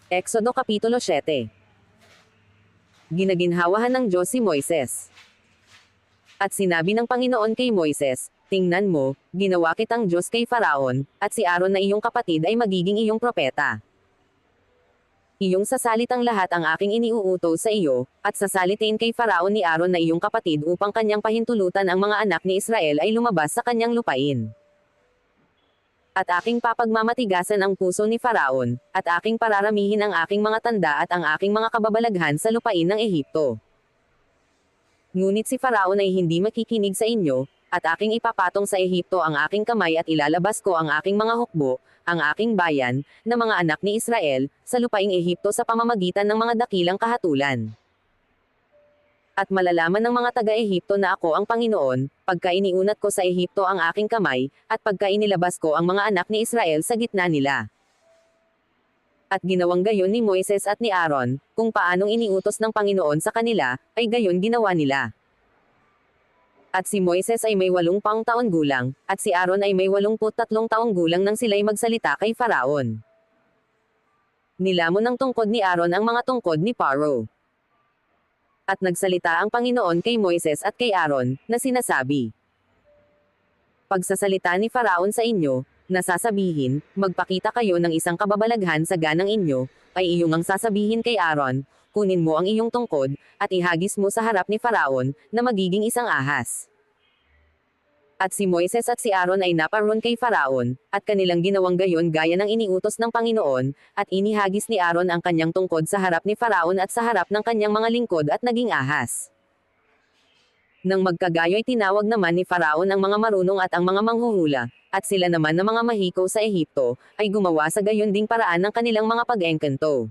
Exodo Kapitulo 7. Ginaginhawahan ng Diyos si Moises. At sinabi ng Panginoon kay Moises, "Tingnan mo, ginawa kitang Diyos kay Faraon, at si Aaron na iyong kapatid ay magiging iyong propeta. Iyong sasalitang lahat ang aking iniuutos sa iyo, at sasalitain kay Faraon ni Aaron na iyong kapatid upang kanyang pahintulutan ang mga anak ni Israel ay lumabas sa kanyang lupain. At aking papagmamatigasan ang puso ni Faraon, at aking pararamihin ang aking mga tanda at ang aking mga kababalaghan sa lupain ng Ehipto. Ngunit si Faraon ay hindi makikinig sa inyo, at aking ipapatong sa Ehipto ang aking kamay at ilalabas ko ang aking mga hukbo, ang aking bayan, na mga anak ni Israel, sa lupaing Ehipto sa pamamagitan ng mga dakilang kahatulan. At malalaman ng mga taga-Ehipto na ako ang Panginoon, pagka iniunat ko sa Ehipto ang aking kamay, at pagka inilabas ko ang mga anak ni Israel sa gitna nila." At ginawang gayon ni Moises at ni Aaron, kung paanong iniutos ng Panginoon sa kanila, ay gayon ginawa nila. At si Moises ay may 80 taon gulang, at si Aaron ay may 83 taong gulang nang sila'y magsalita kay Faraon. Nilamon ng tungkod ni Aaron ang mga tungkod ni Pharaoh. At nagsalita ang Panginoon kay Moises at kay Aaron, na sinasabi, "Pagsasalita ni Faraon sa inyo, na sasabihin, magpakita kayo ng isang kababalaghan sa ganang inyo, ay iyong ang sasabihin kay Aaron, kunin mo ang iyong tungkod, at ihagis mo sa harap ni Faraon, na magiging isang ahas." At si Moises at si Aaron ay naparoon kay Faraon, at kanilang ginawang gayon gaya ng iniutos ng Panginoon, at inihagis ni Aaron ang kanyang tungkod sa harap ni Faraon at sa harap ng kanyang mga lingkod at naging ahas. Nang magkagayo'y tinawag naman ni Faraon ang mga marunong at ang mga manghuhula, at sila naman na mga mahiko sa Ehipto, ay gumawa sa gayon ding paraan ng kanilang mga pag-engkanto.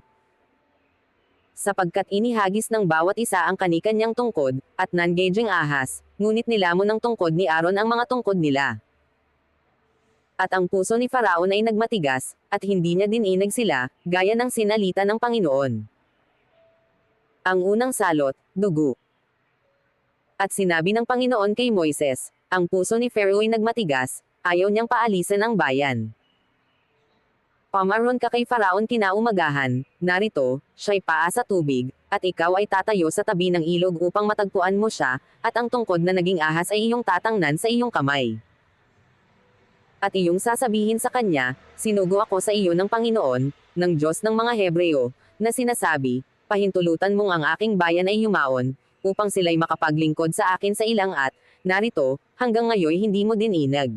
Sapagkat inihagis ng bawat isa ang kani-kanyang tungkod, at non-gauging ahas, ngunit nilamon ng tungkod ni Aaron ang mga tungkod nila. At ang puso ni Faraon ay nagmatigas, at hindi niya dininag sila, gaya ng sinalita ng Panginoon. Ang unang salot, dugo. At sinabi ng Panginoon kay Moises, ang puso ni Pharaoh ay nagmatigas, ayaw niyang paalisan ang bayan. Pamaroon ka kay Faraon kinaumagahan, narito, siya'y paa sa tubig, at ikaw ay tatayo sa tabi ng ilog upang matagpuan mo siya, at ang tungkod na naging ahas ay iyong tatangnan sa iyong kamay. At iyong sasabihin sa kanya, sinugo ako sa iyo ng Panginoon, ng Diyos ng mga Hebreo, na sinasabi, pahintulutan mong ang aking bayan ay yumaon, upang sila'y makapaglingkod sa akin sa ilang at, narito, hanggang ngayon hindi mo dininag.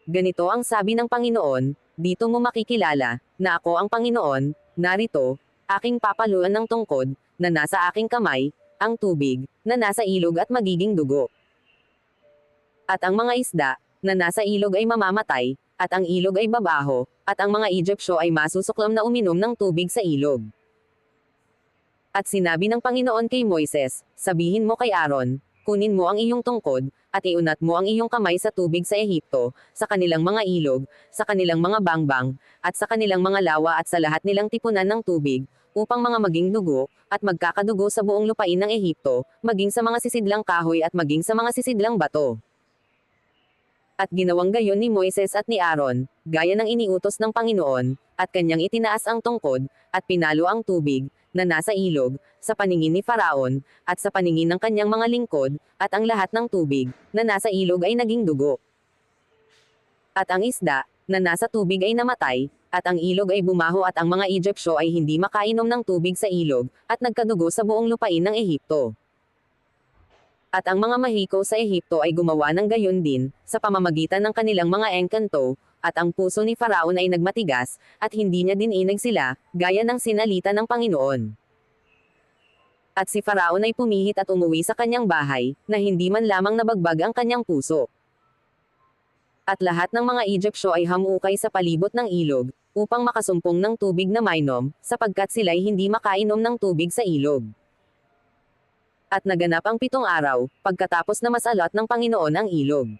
Ganito ang sabi ng Panginoon, dito mo makikilala, na ako ang Panginoon, narito, aking papaluan ng tungkod, na nasa aking kamay, ang tubig, na nasa ilog at magiging dugo. At ang mga isda, na nasa ilog ay mamamatay, at ang ilog ay babaho, at ang mga Egyptyo ay masusuklam na uminom ng tubig sa ilog. At sinabi ng Panginoon kay Moises, sabihin mo kay Aaron, kunin mo ang iyong tungkod, at iunat mo ang iyong kamay sa tubig sa Ehipto, sa kanilang mga ilog, sa kanilang mga bangbang, at sa kanilang mga lawa at sa lahat nilang tipunan ng tubig, upang mga maging dugo, at magkakadugo sa buong lupain ng Ehipto, maging sa mga sisidlang kahoy at maging sa mga sisidlang bato. At ginawang gayon ni Moises at ni Aaron, gaya ng iniutos ng Panginoon, at kanyang itinaas ang tungkod, at pinalo ang tubig, na nasa ilog, sa paningin ni Faraon, at sa paningin ng kanyang mga lingkod, at ang lahat ng tubig, na nasa ilog ay naging dugo. At ang isda, na nasa tubig ay namatay, at ang ilog ay bumaho at ang mga Egyptyo ay hindi makainom ng tubig sa ilog, at nagkadugo sa buong lupain ng Ehipto. At ang mga mahiko sa Ehipto ay gumawa ng gayon din, sa pamamagitan ng kanilang mga engkanto, at ang puso ni Faraon ay nagmatigas, at hindi niya dininag sila, gaya ng sinalita ng Panginoon. At si Faraon ay pumihit at umuwi sa kanyang bahay, na hindi man lamang nabagbag ang kanyang puso. At lahat ng mga Egyptyo ay hamukay sa palibot ng ilog, upang makasumpong ng tubig na mainom, sapagkat sila'y hindi makainom ng tubig sa ilog. At naganap ang 7 araw, pagkatapos na masalot ng Panginoon ang ilog.